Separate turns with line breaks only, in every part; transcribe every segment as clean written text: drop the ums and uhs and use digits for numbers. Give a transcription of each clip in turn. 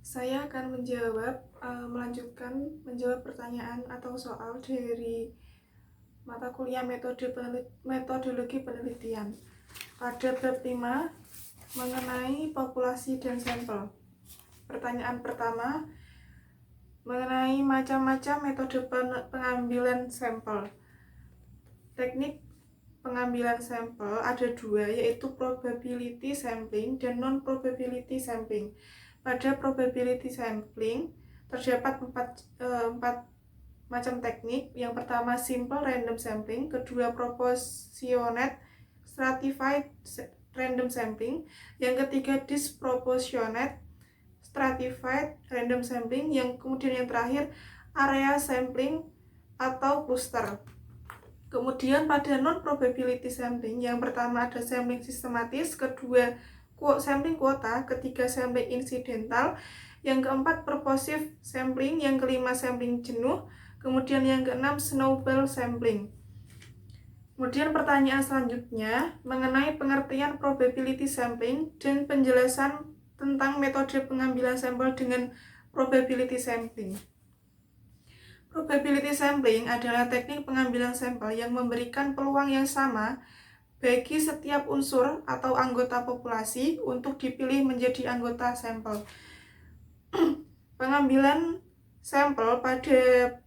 Saya akan melanjutkan menjawab pertanyaan atau soal dari mata kuliah metodologi penelitian pada bab 5 mengenai populasi dan sampel. Pertanyaan pertama mengenai macam-macam metode pengambilan sampel. Teknik pengambilan sampel ada dua, yaitu probability sampling dan non-probability sampling. Pada probability sampling terdapat empat macam teknik. Yang pertama simple random sampling, kedua proportionate stratified random sampling, yang ketiga disproportionate stratified random sampling, yang kemudian yang terakhir area sampling atau cluster. Kemudian pada non-probability sampling, yang pertama ada sampling sistematis, kedua sampling kuota, ketiga sampling insidental, yang keempat purposive sampling, yang kelima sampling jenuh, kemudian yang keenam snowball sampling. Kemudian pertanyaan selanjutnya mengenai pengertian probability sampling dan penjelasan tentang metode pengambilan sampel dengan probability sampling. Probability sampling adalah teknik pengambilan sampel yang memberikan peluang yang sama bagi setiap unsur atau anggota populasi untuk dipilih menjadi anggota sampel. Pengambilan sampel pada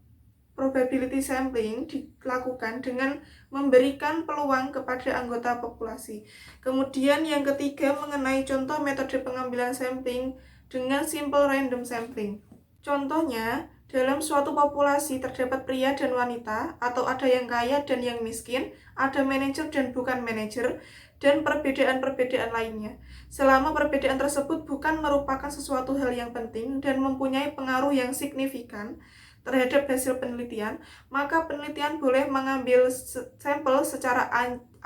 probability sampling dilakukan dengan memberikan peluang kepada anggota populasi. Kemudian yang ketiga mengenai contoh metode pengambilan sampling dengan simple random sampling. Contohnya, dalam suatu populasi terdapat pria dan wanita, atau ada yang kaya dan yang miskin, ada manajer dan bukan manajer, dan perbedaan-perbedaan lainnya. Selama perbedaan tersebut bukan merupakan sesuatu hal yang penting dan mempunyai pengaruh yang signifikan terhadap hasil penelitian, maka penelitian boleh mengambil sampel secara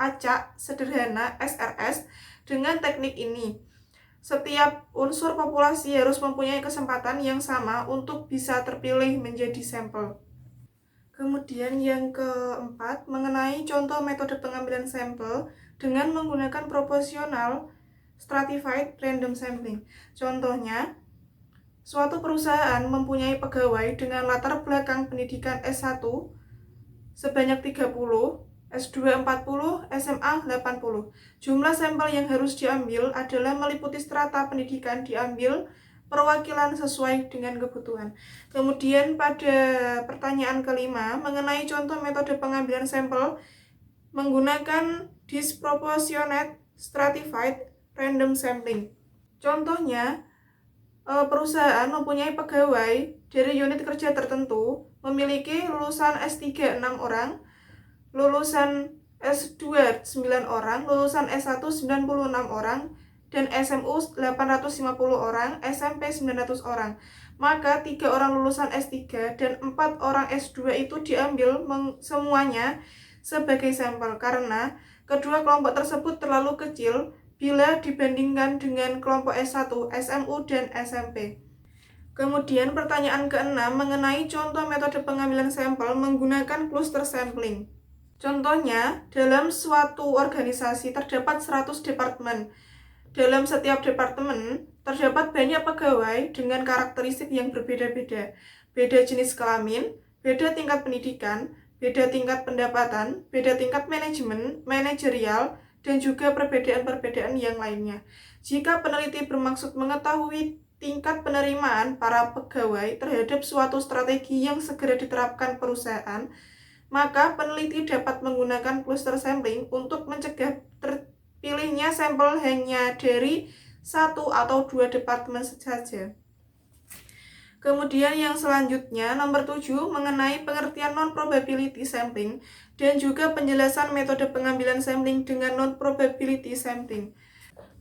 acak sederhana SRS dengan teknik ini. Setiap unsur populasi harus mempunyai kesempatan yang sama untuk bisa terpilih menjadi sampel. Kemudian yang keempat mengenai contoh metode pengambilan sampel dengan menggunakan proporsional stratified random sampling. Contohnya, suatu perusahaan mempunyai pegawai dengan latar belakang pendidikan S1 sebanyak 30, S2 40, SMA 80. Jumlah sampel yang harus diambil adalah meliputi strata pendidikan diambil perwakilan sesuai dengan kebutuhan. Kemudian pada pertanyaan kelima mengenai contoh metode pengambilan sampel menggunakan disproportionate stratified random sampling. Contohnya, perusahaan mempunyai pegawai dari unit kerja tertentu, memiliki lulusan S3 6 orang, lulusan S2 9 orang, lulusan S1 96 orang, dan SMU 850 orang, SMP 900 orang. Maka 3 orang lulusan S3 dan 4 orang S2 itu diambil semuanya sebagai sampel karena kedua kelompok tersebut terlalu kecil bila dibandingkan dengan kelompok S1, SMU, dan SMP. Kemudian pertanyaan keenam mengenai contoh metode pengambilan sampel menggunakan cluster sampling. Contohnya, dalam suatu organisasi terdapat 100 departemen. Dalam setiap departemen terdapat banyak pegawai dengan karakteristik yang berbeda-beda. Beda jenis kelamin, beda tingkat pendidikan, beda tingkat pendapatan, beda tingkat manajemen, manajerial, dan juga perbedaan-perbedaan yang lainnya. Jika peneliti bermaksud mengetahui tingkat penerimaan para pegawai terhadap suatu strategi yang segera diterapkan perusahaan, maka peneliti dapat menggunakan cluster sampling untuk mencegah terpilihnya sampel hanya dari 1 atau 2 departemen saja. Kemudian yang selanjutnya, nomor 7, mengenai pengertian non-probability sampling dan juga penjelasan metode pengambilan sampling dengan non-probability sampling.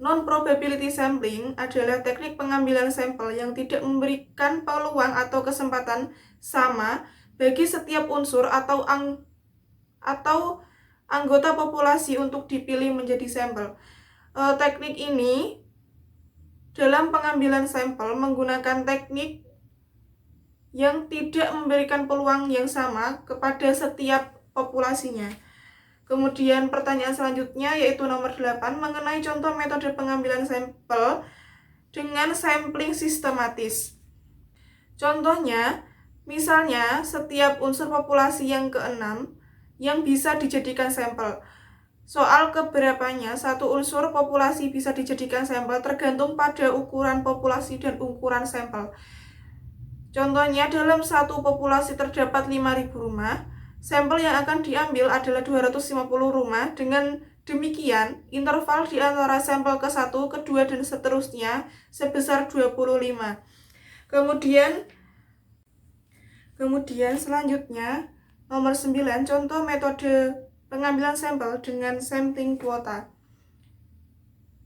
Non-probability sampling adalah teknik pengambilan sampel yang tidak memberikan peluang atau kesempatan sama bagi setiap unsur atau anggota populasi untuk dipilih menjadi sampel. Teknik ini dalam pengambilan sampel menggunakan teknik yang tidak memberikan peluang yang sama kepada setiap populasinya. Kemudian pertanyaan selanjutnya yaitu nomor 8 mengenai contoh metode pengambilan sampel dengan sampling sistematis. Contohnya, misalnya setiap unsur populasi yang keenam yang bisa dijadikan sampel. Soal keberapanya satu unsur populasi bisa dijadikan sampel tergantung pada ukuran populasi dan ukuran sampel. Contohnya, dalam satu populasi terdapat 5.000 rumah, sampel yang akan diambil adalah 250 rumah. Dengan demikian, interval di antara sampel ke-1, ke-2, dan seterusnya sebesar 25. Kemudian selanjutnya, nomor 9, contoh metode pengambilan sampel dengan sampling kuota.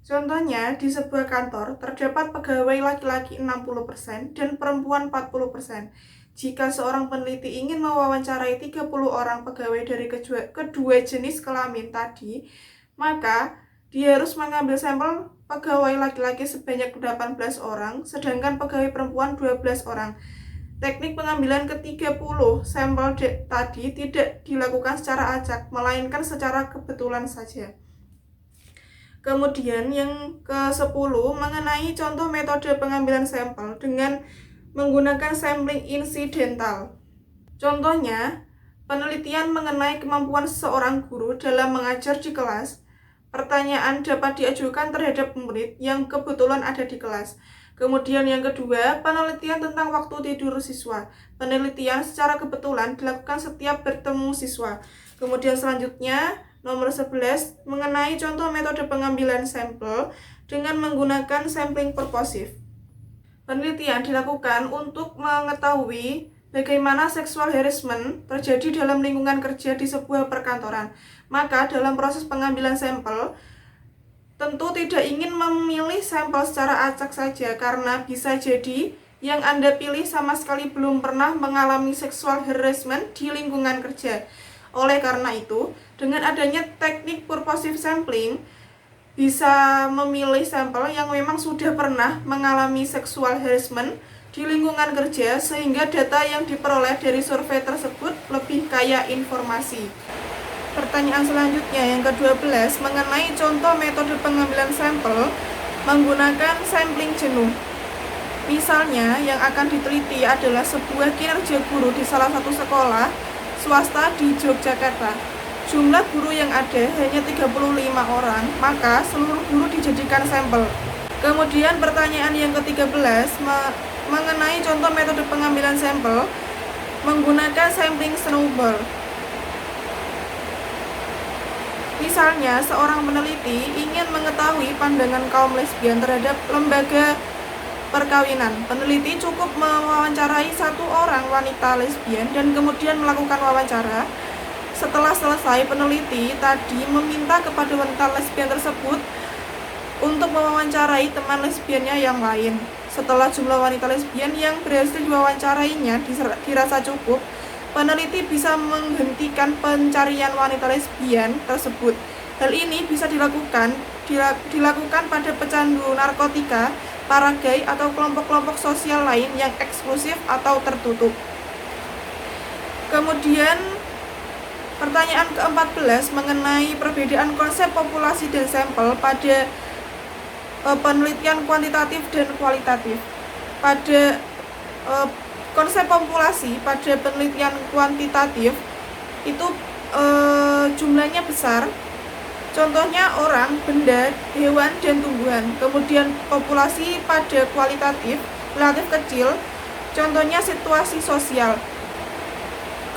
Contohnya, di sebuah kantor terdapat pegawai laki-laki 60% dan perempuan 40%. Jika seorang peneliti ingin mewawancarai 30 orang pegawai dari kedua jenis kelamin tadi, maka dia harus mengambil sampel pegawai laki-laki sebanyak 18 orang, sedangkan pegawai perempuan 12 orang. Teknik pengambilan ke-30 sampel tadi tidak dilakukan secara acak, melainkan secara kebetulan saja. Kemudian yang ke-10 mengenai contoh metode pengambilan sampel dengan menggunakan sampling insidental. Contohnya, penelitian mengenai kemampuan seorang guru dalam mengajar di kelas. Pertanyaan dapat diajukan terhadap murid yang kebetulan ada di kelas. Kemudian yang kedua, penelitian tentang waktu tidur siswa. Penelitian secara kebetulan dilakukan setiap bertemu siswa. Kemudian selanjutnya, nomor 11, mengenai contoh metode pengambilan sampel dengan menggunakan sampling purposive. Penelitian dilakukan untuk mengetahui bagaimana sexual harassment terjadi dalam lingkungan kerja di sebuah perkantoran. Maka dalam proses pengambilan sampel, tentu tidak ingin memilih sampel secara acak saja, karena bisa jadi yang Anda pilih sama sekali belum pernah mengalami sexual harassment di lingkungan kerja. Oleh karena itu, dengan adanya teknik purposive sampling, bisa memilih sampel yang memang sudah pernah mengalami sexual harassment di lingkungan kerja, sehingga data yang diperoleh dari survei tersebut lebih kaya informasi. Pertanyaan selanjutnya yang ke-12 mengenai contoh metode pengambilan sampel menggunakan sampling jenuh. Misalnya, yang akan diteliti adalah sebuah kinerja guru di salah satu sekolah swasta di Yogyakarta. Jumlah guru yang ada hanya 35 orang, maka seluruh guru dijadikan sampel. Kemudian pertanyaan yang ke-13 mengenai contoh metode pengambilan sampel menggunakan sampling snowball. Misalnya, seorang peneliti ingin mengetahui pandangan kaum lesbian terhadap lembaga perkawinan. Peneliti cukup mewawancarai satu orang wanita lesbian dan kemudian melakukan wawancara. Setelah selesai, peneliti tadi meminta kepada wanita lesbian tersebut untuk mewawancarai teman lesbiannya yang lain. Setelah jumlah wanita lesbian yang berhasil diwawancarainya dirasa cukup, peneliti bisa menghentikan pencarian wanita lesbian tersebut. Hal ini bisa dilakukan pada pecandu narkotika, para gay, atau kelompok-kelompok sosial lain yang eksklusif atau tertutup. Kemudian pertanyaan ke-14 mengenai perbedaan konsep populasi dan sampel pada penelitian kuantitatif dan kualitatif. Pada konsep populasi pada penelitian kuantitatif itu jumlahnya besar. Contohnya orang, benda, hewan, dan tumbuhan. Kemudian populasi pada kualitatif relatif kecil. Contohnya situasi sosial.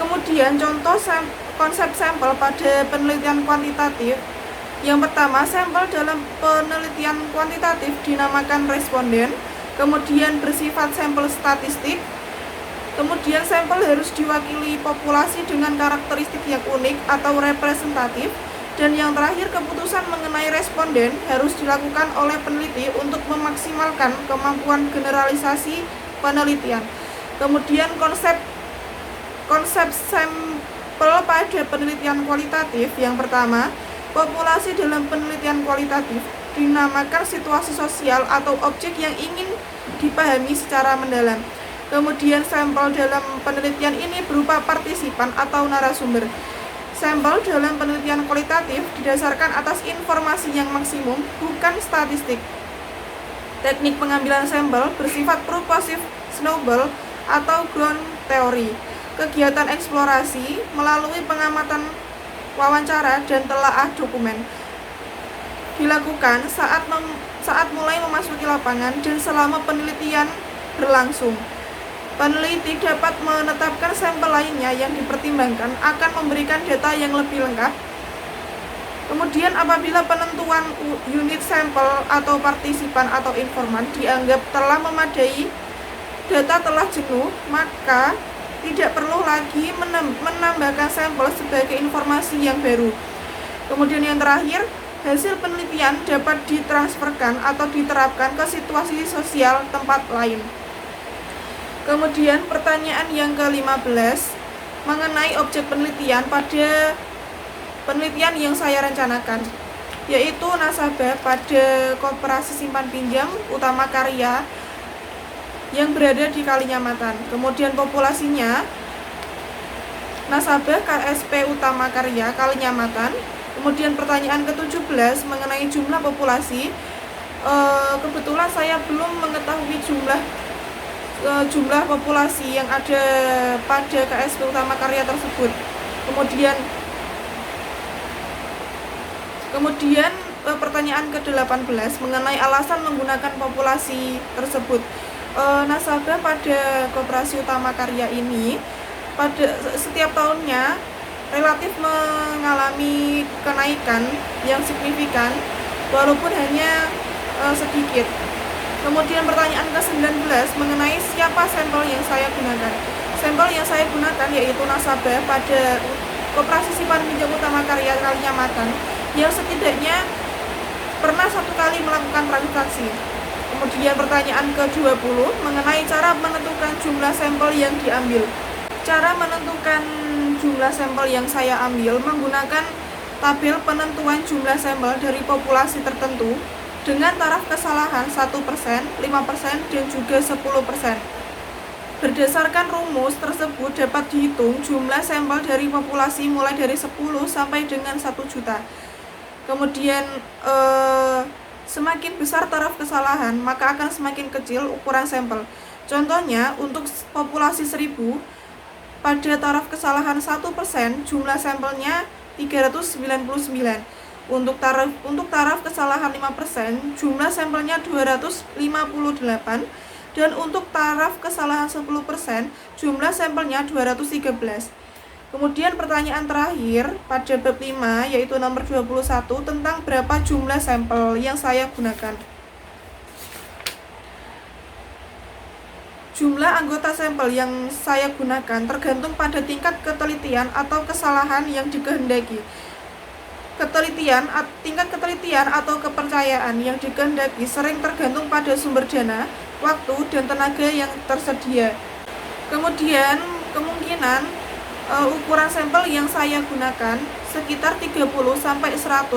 Kemudian contoh konsep sampel pada penelitian kuantitatif. Yang pertama, sampel dalam penelitian kuantitatif dinamakan responden. Kemudian bersifat sampel statistik. Kemudian sampel harus diwakili populasi dengan karakteristik yang unik atau representatif. Dan yang terakhir, keputusan mengenai responden harus dilakukan oleh peneliti untuk memaksimalkan kemampuan generalisasi penelitian. Kemudian konsep sampel pada penelitian kualitatif. Yang pertama, populasi dalam penelitian kualitatif dinamakan situasi sosial atau objek yang ingin dipahami secara mendalam. Kemudian sampel dalam penelitian ini berupa partisipan atau narasumber. Sampel dalam penelitian kualitatif didasarkan atas informasi yang maksimum, bukan statistik. Teknik pengambilan sampel bersifat purposive snowball atau ground theory. Kegiatan eksplorasi melalui pengamatan, wawancara, dan telaah dokumen dilakukan saat mulai memasuki lapangan dan selama penelitian berlangsung. Peneliti dapat menetapkan sampel lainnya yang dipertimbangkan akan memberikan data yang lebih lengkap. Kemudian apabila penentuan unit sampel atau partisipan atau informan dianggap telah memadai, data telah jenuh, maka tidak perlu lagi menambahkan sampel sebagai informasi yang baru. Kemudian yang terakhir, hasil penelitian dapat ditransferkan atau diterapkan ke situasi sosial tempat lain. Kemudian pertanyaan yang ke-15 mengenai objek penelitian pada penelitian yang saya rencanakan, yaitu nasabah pada Koperasi Simpan Pinjam Utama Karya yang berada di Kalinyamatan. Kemudian populasinya nasabah KSP Utama Karya Kalinyamatan. Kemudian pertanyaan ke-17 mengenai jumlah populasi. Kebetulan saya belum mengetahui jumlah populasi yang ada pada KSP Utama Karya tersebut. Kemudian pertanyaan ke-18 mengenai alasan menggunakan populasi tersebut. Nasabah pada Koperasi Utama Karya ini pada setiap tahunnya relatif mengalami kenaikan yang signifikan walaupun hanya sedikit. Kemudian pertanyaan ke-19 mengenai siapa sampel yang saya gunakan. Sampel yang saya gunakan yaitu nasabah pada Koperasi Simpan Pinjam Utama Karya Kalinyamatan yang setidaknya pernah 1 kali melakukan transaksi. Kemudian pertanyaan ke-20 mengenai cara menentukan jumlah sampel yang diambil. Cara menentukan jumlah sampel yang saya ambil menggunakan tabel penentuan jumlah sampel dari populasi tertentu dengan taraf kesalahan 1%, 5%, dan juga 10%. Berdasarkan rumus tersebut dapat dihitung jumlah sampel dari populasi mulai dari 10 sampai dengan 1 juta. Kemudian semakin besar taraf kesalahan, maka akan semakin kecil ukuran sampel. Contohnya, untuk populasi 1000, pada taraf kesalahan 1%, jumlah sampelnya 399. Untuk taraf kesalahan 5%, jumlah sampelnya 258. Dan untuk taraf kesalahan 10%, jumlah sampelnya 213. Kemudian pertanyaan terakhir pada bab 5 yaitu nomor 21 tentang berapa jumlah sampel yang saya gunakan. Jumlah anggota sampel yang saya gunakan tergantung pada tingkat ketelitian atau kesalahan yang dikehendaki. Tingkat ketelitian atau kepercayaan yang dikehendaki sering tergantung pada sumber dana, waktu, dan tenaga yang tersedia. Kemudian kemungkinan ukuran sampel yang saya gunakan sekitar 30 sampai 100